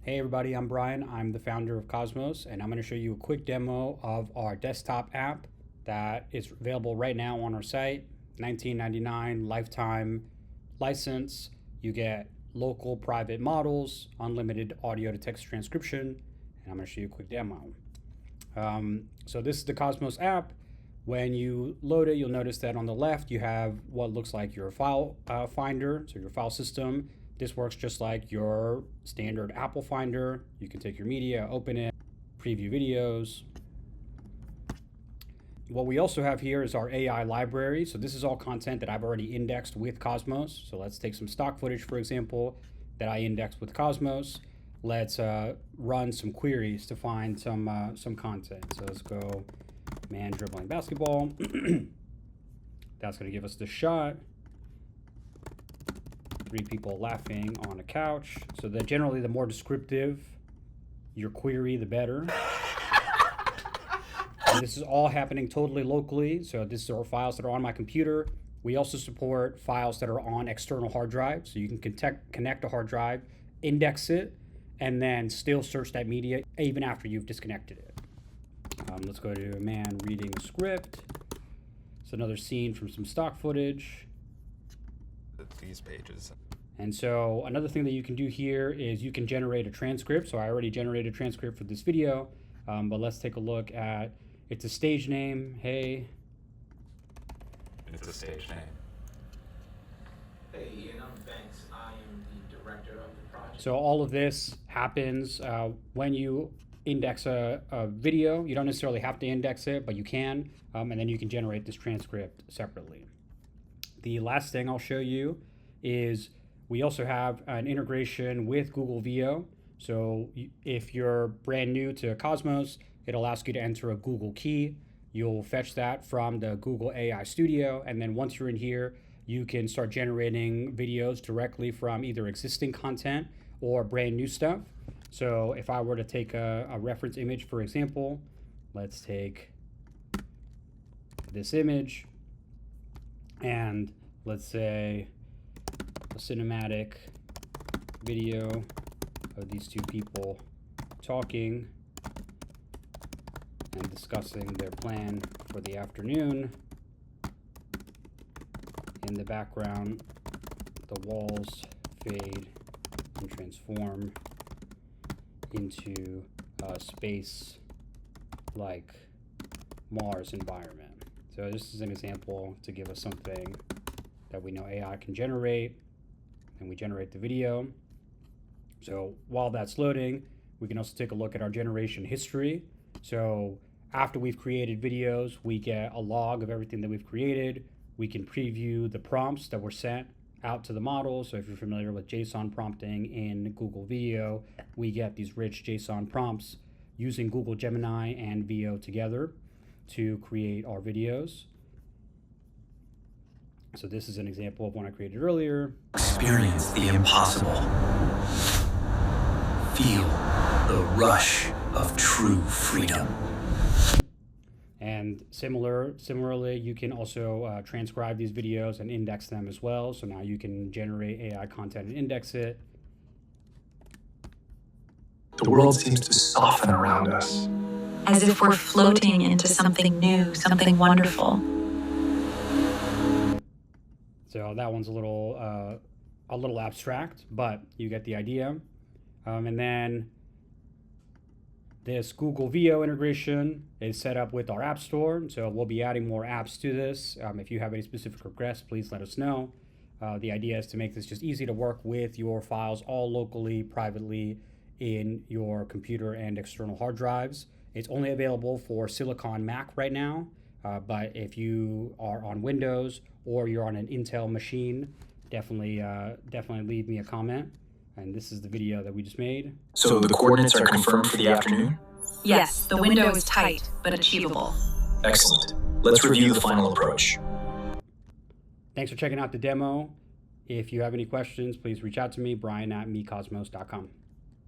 Hey everybody, I'm Brian. I'm the founder of Cosmos, and I'm going to show you a quick demo of our desktop app that is available right now on our site. $19.99 lifetime license. You get local private models, unlimited audio to text transcription, and I'm going to show you a quick demo. So this is the Cosmos app. When you load it, you'll notice that on the left you have what looks like your file finder, so your file system. This works just like your standard Apple Finder. You can take your media, open it, preview videos. What we also have here is our AI library. So this is all content that I've already indexed with Cosmos. So let's take some stock footage, for example, that I indexed with Cosmos. Let's run some queries to find some content. So let's go man dribbling basketball. That's going to give us the shot. 3 people laughing on a couch. So that generally the more descriptive your query, the better. And this is all happening totally locally. So these are files that are on my computer. We also support files that are on external hard drives. So you can connect a hard drive, index it, and then still search that media even after you've disconnected it. Let's go to a man reading a script. It's another scene from some stock footage. These pages. And so another thing that you can do here is you can generate a transcript. So I already generated a transcript for this video, but let's take a look at, it's a stage name. Hey. It's a stage name. Hey, Ian, I'm Banks. I am the director of the project. So all of this happens when you index a video. You don't necessarily have to index it, but you can, and then you can generate this transcript separately. The last thing I'll show you is we also have an integration with Google VO. So if you're brand new to Cosmos, it'll ask you to enter a Google key. You'll fetch that from the Google AI Studio. And then once you're in here, you can start generating videos directly from either existing content or brand new stuff. So if I were to take a reference image, for example, let's take this image. And let's say a cinematic video of these 2 people talking and discussing their plan for the afternoon. In the background, the walls fade and transform into a space like Mars environment. So this is an example to give us something that we know AI can generate, and we generate the video. So while that's loading, we can also take a look at our generation history. So after we've created videos, we get a log of everything that we've created. We can preview the prompts that were sent out to the model. So if you're familiar with JSON prompting in Google Video, we get these rich JSON prompts using Google Gemini and VO together to create our videos. So this is an example of one I created earlier. Experience the impossible. Feel the rush of true freedom. And similarly, you can also transcribe these videos and index them as well. So now you can generate AI content and index it. The world seems to soften around us, as if we're floating into something new, something wonderful. So that one's a little abstract, but you get the idea. And then this Google VO integration is set up with our App Store. So we'll be adding more apps to this. If you have any specific requests, please let us know. The idea is to make this just easy to work with your files all locally, privately in your computer and external hard drives. It's only available for Silicon Mac right now, but if you are on Windows or you're on an Intel machine, definitely leave me a comment. And this is the video that we just made. So the coordinates are confirmed for the afternoon? Yes, the window is tight, but achievable. Excellent. Let's review the final approach. Thanks for checking out the demo. If you have any questions, please reach out to me, Brian@mecosmos.com.